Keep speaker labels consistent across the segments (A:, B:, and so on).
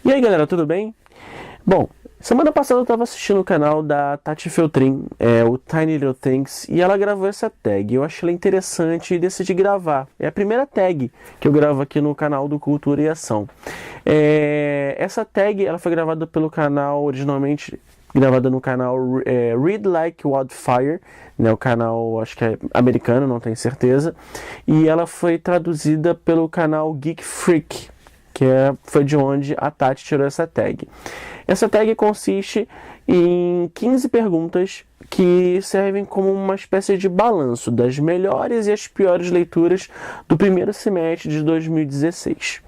A: E aí galera, tudo bem? Bom, semana passada eu estava assistindo o canal da Tati Feltrin, o Tiny Little Things, e ela gravou essa tag. Eu achei ela interessante e decidi gravar. É a primeira tag que eu gravo aqui no canal do Cultura e Ação. Essa tag ela foi gravada pelo canal, originalmente gravada no canal Read Like Wildfire, né, o canal acho que é americano, não tenho certeza, e ela foi traduzida pelo canal Geek Freak, foi de onde a Tati tirou essa tag. Essa tag consiste em 15 perguntas que servem como uma espécie de balanço das melhores e as piores leituras do primeiro semestre de 2016.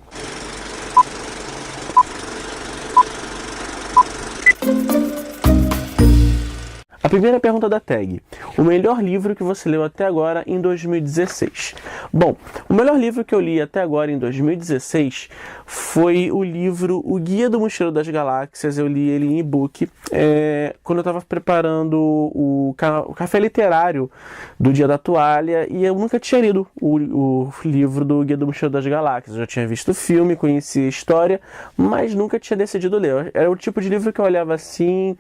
A: A primeira pergunta da tag: o melhor livro que você leu até agora em 2016? Bom, o melhor livro que eu li até agora em 2016 foi o livro O Guia do Mochileiro das Galáxias. Eu li ele em e-book quando eu estava preparando o café literário do Dia da Toalha, e eu nunca tinha lido o livro do Guia do Mochileiro das Galáxias. Eu já tinha visto o filme, conhecia a história, mas nunca tinha decidido ler. Era o tipo de livro que eu olhava assim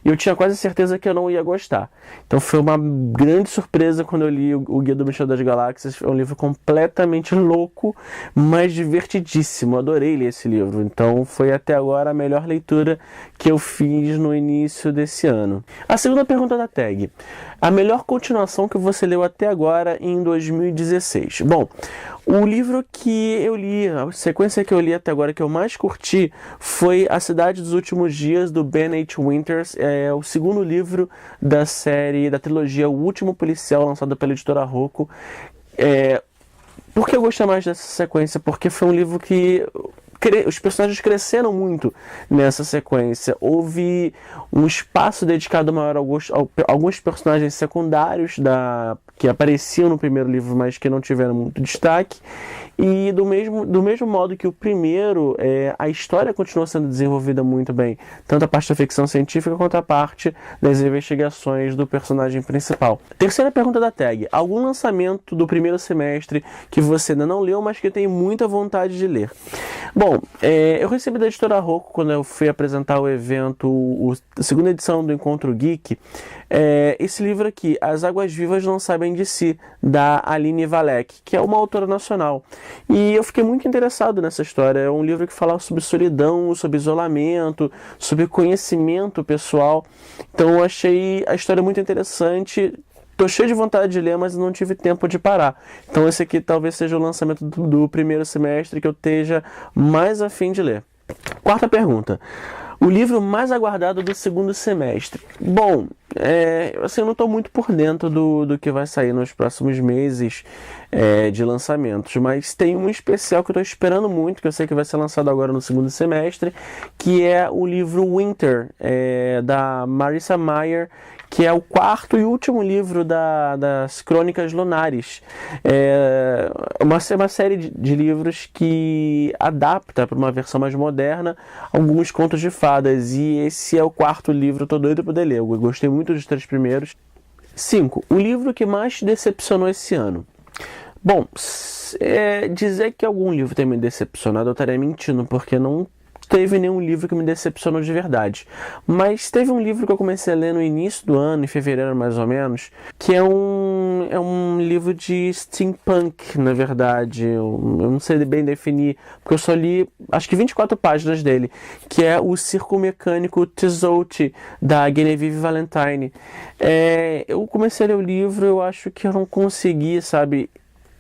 A: e eu tinha quase certeza que eu não ia gostar. Então foi uma grande surpresa quando eu li o Guia do Mochileiro das Galáxias. É um livro completamente louco, mas divertidíssimo. Adorei ler esse livro. Então foi até agora a melhor leitura que eu fiz no início desse ano. A segunda pergunta da tag: a melhor continuação que você leu até agora em 2016? Bom, o livro que eu li, a sequência que eu li até agora que eu mais curti foi A Cidade dos Últimos Dias, do Ben H. Winters. É o segundo livro da série, da trilogia O Último Policial, lançado pela editora Rocco. Por que eu gostei mais dessa sequência? Porque foi um livro que os personagens cresceram muito nessa sequência. Houve um espaço dedicado maior a alguns personagens secundários que apareciam no primeiro livro, mas que não tiveram muito destaque. E do mesmo modo que o primeiro, a história continua sendo desenvolvida muito bem, tanto a parte da ficção científica quanto a parte das investigações do personagem principal. Terceira pergunta da tag: algum lançamento do primeiro semestre que você ainda não leu, mas que tem muita vontade de ler? Bom, eu recebi da editora Rocco, quando eu fui apresentar o evento, a segunda edição do Encontro Geek, esse livro aqui, As Águas Vivas Não Sabem de Si, da Aline Valek, que é uma autora nacional. E eu fiquei muito interessado nessa história. É um livro que fala sobre solidão, sobre isolamento, sobre conhecimento pessoal. Então eu achei a história muito interessante. Tô cheio de vontade de ler, mas não tive tempo de parar. Então esse aqui talvez seja o lançamento do primeiro semestre que eu esteja mais a fim de ler. Quarta pergunta: o livro mais aguardado do segundo semestre? Bom, eu não estou muito por dentro do que vai sair nos próximos meses de lançamentos, mas tem um especial que eu estou esperando muito, que eu sei que vai ser lançado agora no segundo semestre, que é o livro Winter, da Marissa Meyer, que é o quarto e último livro das Crônicas Lunares. É uma série de livros que adapta para uma versão mais moderna alguns contos de fadas, e esse é o quarto livro. Estou doido para poder ler. Eu gostei muito dos três primeiros. 5. O livro que mais te decepcionou esse ano? Bom, dizer que algum livro tem me decepcionado eu estaria mentindo, porque não teve nenhum livro que me decepcionou de verdade. Mas teve um livro que eu comecei a ler no início do ano, em fevereiro mais ou menos, que é um livro de steampunk, na verdade. Eu não sei bem definir, porque eu só li acho que 24 páginas dele, que é o Circo Mecânico Tizouti, da Genevieve Valentine. Eu comecei a ler o livro, eu acho que eu não consegui, sabe,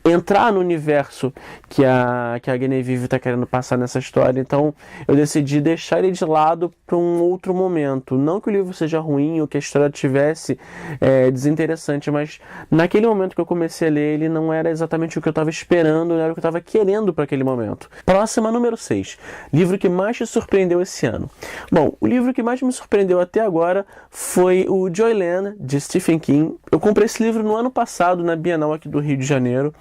A: entrar no universo que a Genevieve está querendo passar nessa história. Então eu decidi deixar ele de lado para um outro momento. Não que o livro seja ruim ou que a história tivesse desinteressante, mas naquele momento que eu comecei a ler, ele não era exatamente o que eu estava esperando, não era o que eu estava querendo para aquele momento. Próxima, número 6. Livro que mais te surpreendeu esse ano? Bom, o livro que mais me surpreendeu até agora foi o Joyland, de Stephen King. Eu comprei esse livro no ano passado, na Bienal aqui do Rio de Janeiro.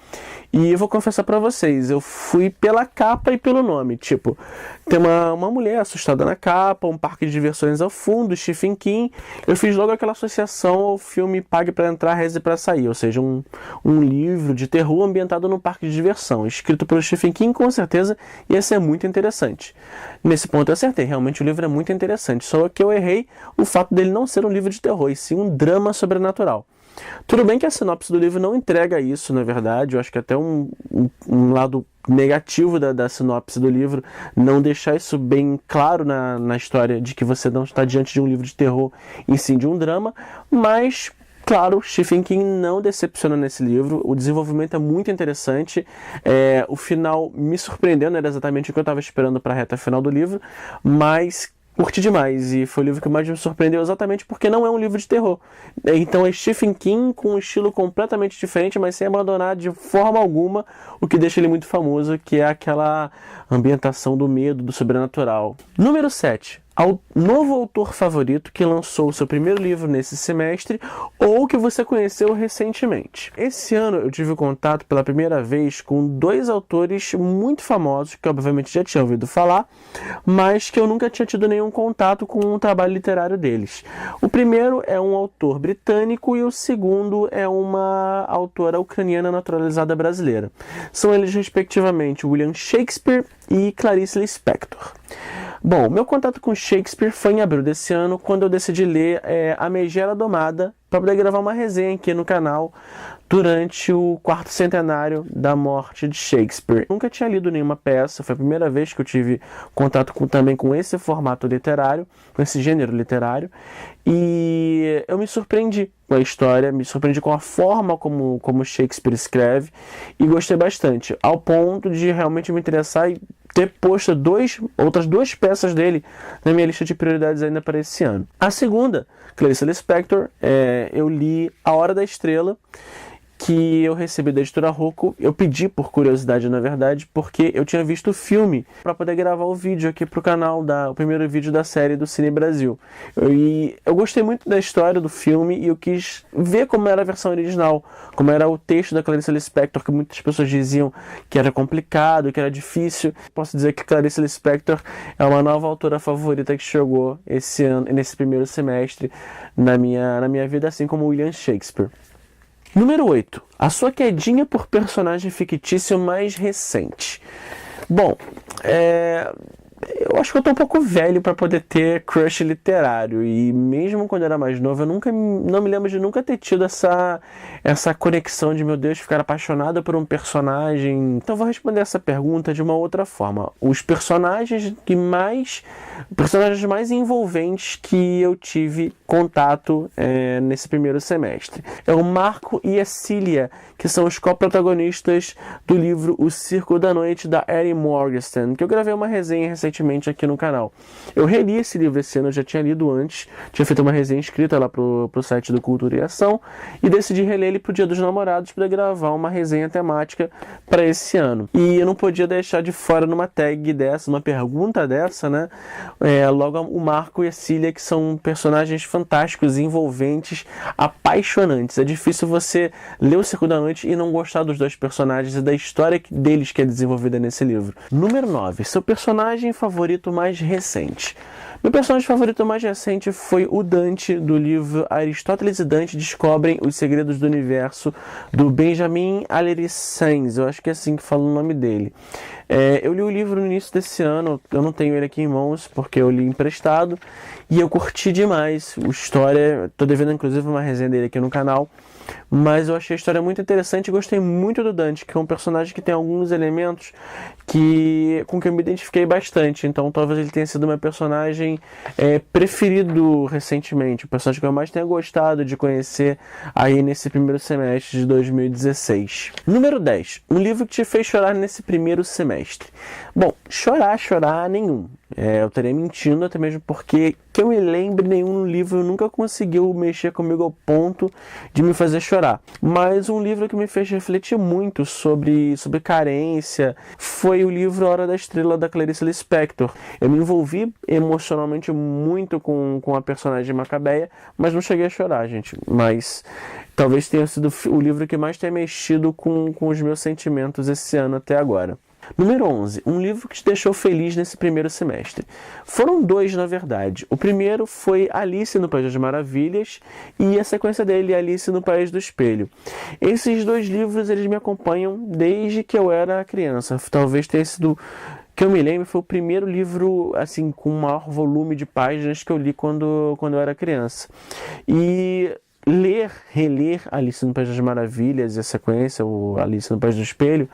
A: E eu vou confessar pra vocês, eu fui pela capa e pelo nome. Tipo, tem uma mulher assustada na capa, um parque de diversões ao fundo, Stephen King. Eu fiz logo aquela associação ao filme Pague Pra Entrar, Reze Pra Sair. Ou seja, um livro de terror ambientado num parque de diversão. Escrito pelo Stephen King, com certeza ia ser muito interessante. Nesse ponto eu acertei, realmente o livro é muito interessante. Só que eu errei o fato dele não ser um livro de terror, e sim um drama sobrenatural. Tudo bem que a sinopse do livro não entrega isso, na verdade. Eu acho que até um lado negativo da sinopse do livro não deixar isso bem claro na história de que você não está diante de um livro de terror, e sim de um drama. Mas, claro, Stephen King não decepciona nesse livro. O desenvolvimento é muito interessante. O final me surpreendeu, não era exatamente o que eu estava esperando para a reta final do livro, mas curti demais, e foi o livro que mais me surpreendeu exatamente porque não é um livro de terror. Então é Stephen King com um estilo completamente diferente, mas sem abandonar de forma alguma o que deixa ele muito famoso, que é aquela ambientação do medo, do sobrenatural. Número 7. Novo autor favorito que lançou o seu primeiro livro nesse semestre ou que você conheceu recentemente. Esse ano eu tive contato pela primeira vez com 2 autores muito famosos que obviamente já tinha ouvido falar, mas que eu nunca tinha tido nenhum contato com o trabalho literário deles. O primeiro é um autor britânico e o segundo é uma autora ucraniana naturalizada brasileira. São eles respectivamente William Shakespeare e Clarice Lispector. Bom, meu contato com Shakespeare foi em abril desse ano, quando eu decidi ler A Megera Domada, para poder gravar uma resenha aqui no canal durante o 4º centenário da morte de Shakespeare. Nunca tinha lido nenhuma peça, foi a primeira vez que eu tive contato também com esse formato literário, com esse gênero literário, e eu me surpreendi com a história, me surpreendi com a forma como Shakespeare escreve, e gostei bastante, ao ponto de realmente me interessar e ter posto outras 2 peças dele na minha lista de prioridades ainda para esse ano. A segunda, Clarice Lispector, eu li A Hora da Estrela, que eu recebi da editora Rocco. Eu pedi por curiosidade, na verdade, porque eu tinha visto o filme para poder gravar o vídeo aqui pro canal, o primeiro vídeo da série do Cine Brasil. E eu gostei muito da história do filme e eu quis ver como era a versão original, como era o texto da Clarice Lispector, que muitas pessoas diziam que era complicado, que era difícil. Posso dizer que Clarice Lispector é uma nova autora favorita que chegou esse ano, nesse primeiro semestre na minha vida, assim como William Shakespeare. Número 8. A sua quedinha por personagem fictício mais recente. Bom, eu acho que eu tô um pouco velho para poder ter crush literário, e mesmo quando eu era mais novo, eu não me lembro de nunca ter tido essa conexão de, meu Deus, ficar apaixonado por um personagem. Então eu vou responder essa pergunta de uma outra forma. Os personagens mais envolventes que eu tive contato nesse primeiro semestre é o Marco e a Cília, que são os co-protagonistas do livro O Círculo da Noite, da Erin Morgenstern, que eu gravei uma resenha recentemente aqui no canal. Eu reli esse livro esse ano, eu já tinha lido antes, tinha feito uma resenha escrita lá pro site do Cultura e Ação, e decidi reler ele pro Dia dos Namorados para gravar uma resenha temática para esse ano. E eu não podia deixar de fora numa tag dessa, uma pergunta dessa, né? Logo o Marco e a Cília, que são personagens fantásticos, envolventes, apaixonantes. É difícil você ler O Círculo da Noite e não gostar dos 2 personagens e da história deles que é desenvolvida nesse livro. Número 9. Seu personagem favorito mais recente. Meu personagem favorito mais recente foi o Dante, do livro Aristóteles e Dante Descobrem os Segredos do Universo, do Benjamin Aleric-Sainz. Eu acho que é assim que fala o nome dele. Eu li o livro no início desse ano, eu não tenho ele aqui em mãos porque eu li emprestado, e eu curti demais a história. Estou devendo inclusive uma resenha dele aqui no canal, mas eu achei a história muito interessante e gostei muito do Dante, que é um personagem que tem alguns elementos com que eu me identifiquei bastante. Então talvez ele tenha sido meu personagem preferido recentemente, o personagem que eu mais tenha gostado de conhecer aí nesse primeiro semestre de 2016. Número 10. Um livro que te fez chorar nesse primeiro semestre. Bom, chorar nenhum. Eu estaria mentindo, até mesmo porque que eu me lembre, nenhum livro nunca conseguiu mexer comigo ao ponto de me fazer chorar. Mas um livro que me fez refletir muito sobre carência foi o livro A Hora da Estrela, da Clarice Lispector. Eu me envolvi emocionalmente muito com a personagem Macabeia, mas não cheguei a chorar, gente. Mas talvez tenha sido o livro que mais tenha mexido com os meus sentimentos esse ano até agora. Número 11. Um livro que te deixou feliz nesse primeiro semestre. Foram dois, na verdade. O primeiro foi Alice no País das Maravilhas e a sequência dele, Alice no País do Espelho. Esses dois livros, eles me acompanham desde que eu era criança. Talvez tenha sido, que eu me lembro, foi o primeiro livro assim com maior volume de páginas que eu li quando eu era criança. E reler Alice no País das Maravilhas e a sequência, o Alice no País do Espelho,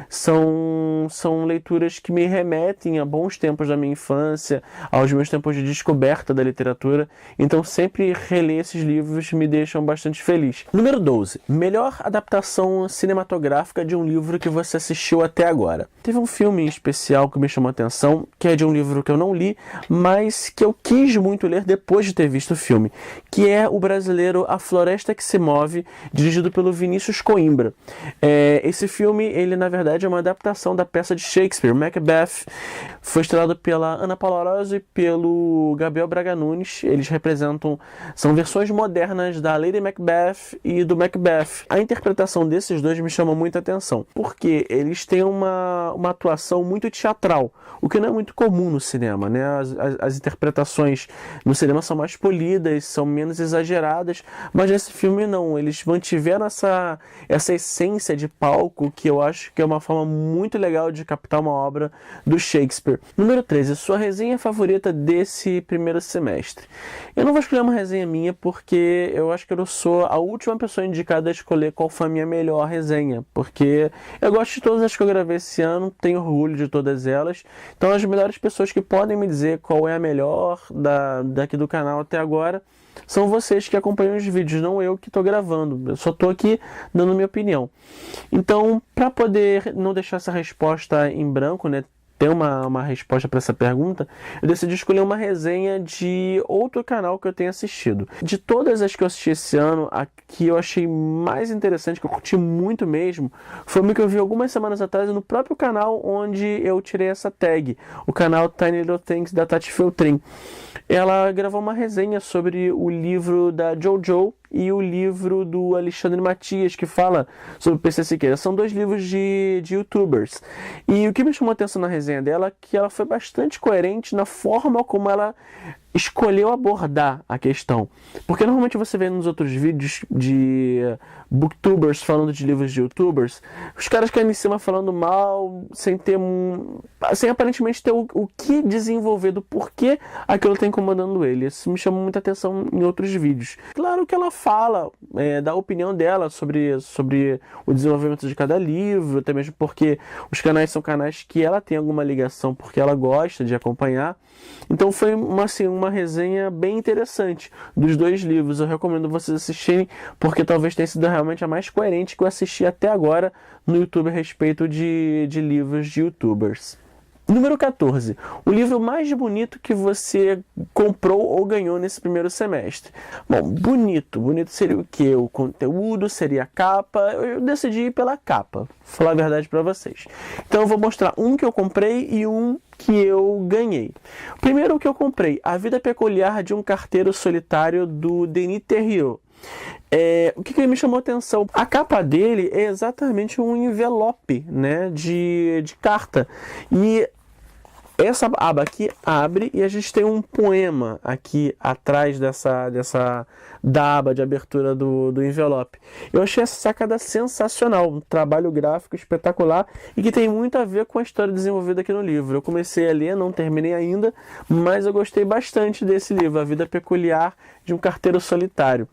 A: são leituras que me remetem a bons tempos da minha infância, aos meus tempos de descoberta da literatura. Então sempre reler esses livros me deixam bastante feliz. Número 12. Melhor adaptação cinematográfica de um livro que você assistiu até agora. Teve um filme em especial que me chamou a atenção, que é de um livro que eu não li, mas que eu quis muito ler depois de ter visto o filme, que é o brasileiro A Floresta que se Move, dirigido pelo Vinícius Coimbra. Esse filme, ele na verdade é uma adaptação da peça de Shakespeare, Macbeth. Foi estrelado pela Ana Paula Arósio e pelo Gabriel Braga Nunes. Eles são versões modernas da Lady Macbeth e do Macbeth. A interpretação desses dois me chama muita atenção, porque eles têm uma atuação muito teatral, o que não é muito comum no cinema, né? As interpretações no cinema são mais polidas, são menos exageradas, mas nesse filme não, eles mantiveram essa essência de palco, que eu acho que é uma forma muito legal de captar uma obra do Shakespeare. Número 13, sua resenha favorita desse primeiro semestre. Eu não vou escolher uma resenha minha, porque eu acho que eu sou a última pessoa indicada a escolher qual foi a minha melhor resenha, porque eu gosto de todas as que eu gravei esse ano, tenho orgulho de todas elas, então as melhores pessoas que podem me dizer qual é a melhor daqui do canal até agora são vocês que acompanham os vídeos, não eu que estou gravando. Eu só estou aqui dando minha opinião. Então, para poder não deixar essa resposta em branco, né, ter uma resposta para essa pergunta, eu decidi escolher uma resenha de outro canal que eu tenho assistido. De todas as que eu assisti esse ano, a que eu achei mais interessante, que eu curti muito mesmo, foi uma que eu vi algumas semanas atrás no próprio canal onde eu tirei essa tag, o canal Tiny Little Things da Tati Feltrin. Ela gravou uma resenha sobre o livro da JoJo e o livro do Alexandre Matias, que fala sobre o PC Siqueira. São dois livros de youtubers. E o que me chamou a atenção na resenha dela é que ela foi bastante coerente na forma como ela escolheu abordar a questão. Porque normalmente você vê nos outros vídeos de booktubers falando de livros de youtubers, os caras caem em cima falando mal, sem aparentemente ter o que desenvolver, do porquê aquilo está incomodando ele. Isso me chamou muita atenção em outros vídeos. Claro que ela fala da opinião dela sobre o desenvolvimento de cada livro, até mesmo porque os canais são canais que ela tem alguma ligação, porque ela gosta de acompanhar. Então foi uma resenha bem interessante dos dois livros. Eu recomendo vocês assistirem, porque talvez tenha sido realmente a mais coerente que eu assisti até agora no YouTube a respeito de livros de youtubers. Número 14. O livro mais bonito que você comprou ou ganhou nesse primeiro semestre. Bom, bonito seria o quê? O conteúdo, seria a capa? Eu decidi ir pela capa, vou falar a verdade para vocês. Então eu vou mostrar um que eu comprei e um que eu ganhei. Primeiro, o que eu comprei: A Vida Peculiar de um Carteiro Solitário, do Denis Theriot. O que me chamou a atenção? A capa dele é exatamente um envelope, né, de carta. E essa aba aqui abre e a gente tem um poema aqui atrás da aba de abertura do envelope. Eu achei essa sacada sensacional, um trabalho gráfico espetacular e que tem muito a ver com a história desenvolvida aqui no livro. Eu comecei a ler, não terminei ainda, mas eu gostei bastante desse livro, A Vida Peculiar de um Carteiro Solitário.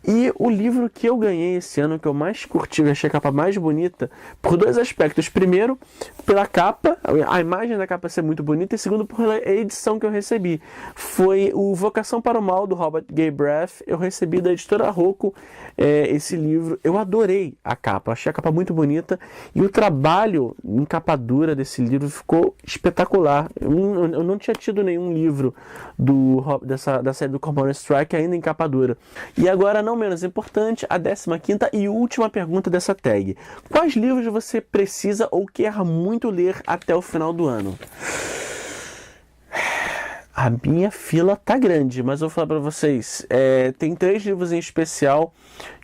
A: E o livro que eu ganhei esse ano, que eu mais curti, eu achei a capa mais bonita, por dois aspectos. Primeiro, pela capa, a imagem da capa ser muito bonita, e segundo, pela edição que eu recebi. Foi o Vocação para o Mal, do Robert Galbraith. Eu recebi da editora Rocco esse livro. Eu adorei a capa, achei a capa muito bonita e o trabalho em capa dura desse livro ficou espetacular. Eu não tinha tido nenhum livro da série do Cormoran Strike ainda em capa dura. E agora, não menos importante, a 15ª e última pergunta dessa tag. Quais livros você precisa ou quer muito ler até o final do ano? A minha fila tá grande, mas eu vou falar para vocês, tem 3 livros em especial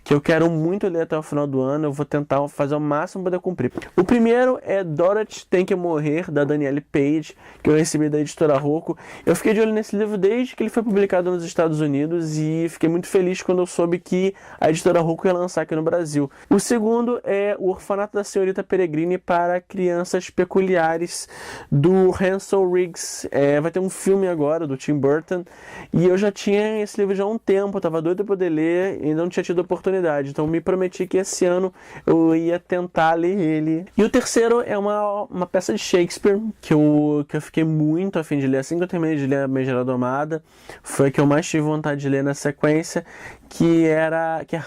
A: que eu quero muito ler até o final do ano. Eu vou tentar fazer o máximo para poder cumprir. O primeiro é Dorothy Tem Que Morrer, da Danielle Page, que eu recebi da editora Rocco. Eu fiquei de olho nesse livro desde que ele foi publicado nos Estados Unidos e fiquei muito feliz quando eu soube que a editora Rocco ia lançar aqui no Brasil. O segundo é O Orfanato da Senhorita Peregrine para Crianças Peculiares, do Hansel Riggs. Vai ter um filme agora, do Tim Burton, e eu já tinha esse livro já há um tempo, eu estava doido para poder ler e não tinha tido oportunidade. Então me prometi que esse ano eu ia tentar ler ele. E o terceiro é uma peça de Shakespeare que eu fiquei muito a fim de ler. Assim que eu terminei de ler A Megera Domada, foi a que eu mais tive vontade de ler na sequência, que é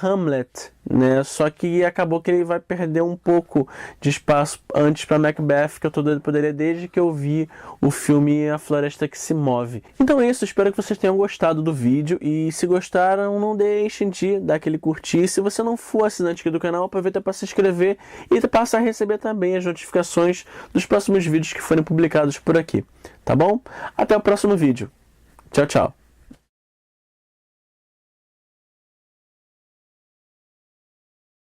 A: Hamlet, né? Só que acabou que ele vai perder um pouco de espaço antes para Macbeth, que eu tô doido pra poder ler desde que eu vi o filme A Floresta que se Move. Então é isso, espero que vocês tenham gostado do vídeo e se gostaram, não deixem de dar aquele curtir. Se você não for assinante aqui do canal, aproveita para se inscrever e passar a receber também as notificações dos próximos vídeos que forem publicados por aqui, tá bom? Até o próximo vídeo. Tchau, tchau.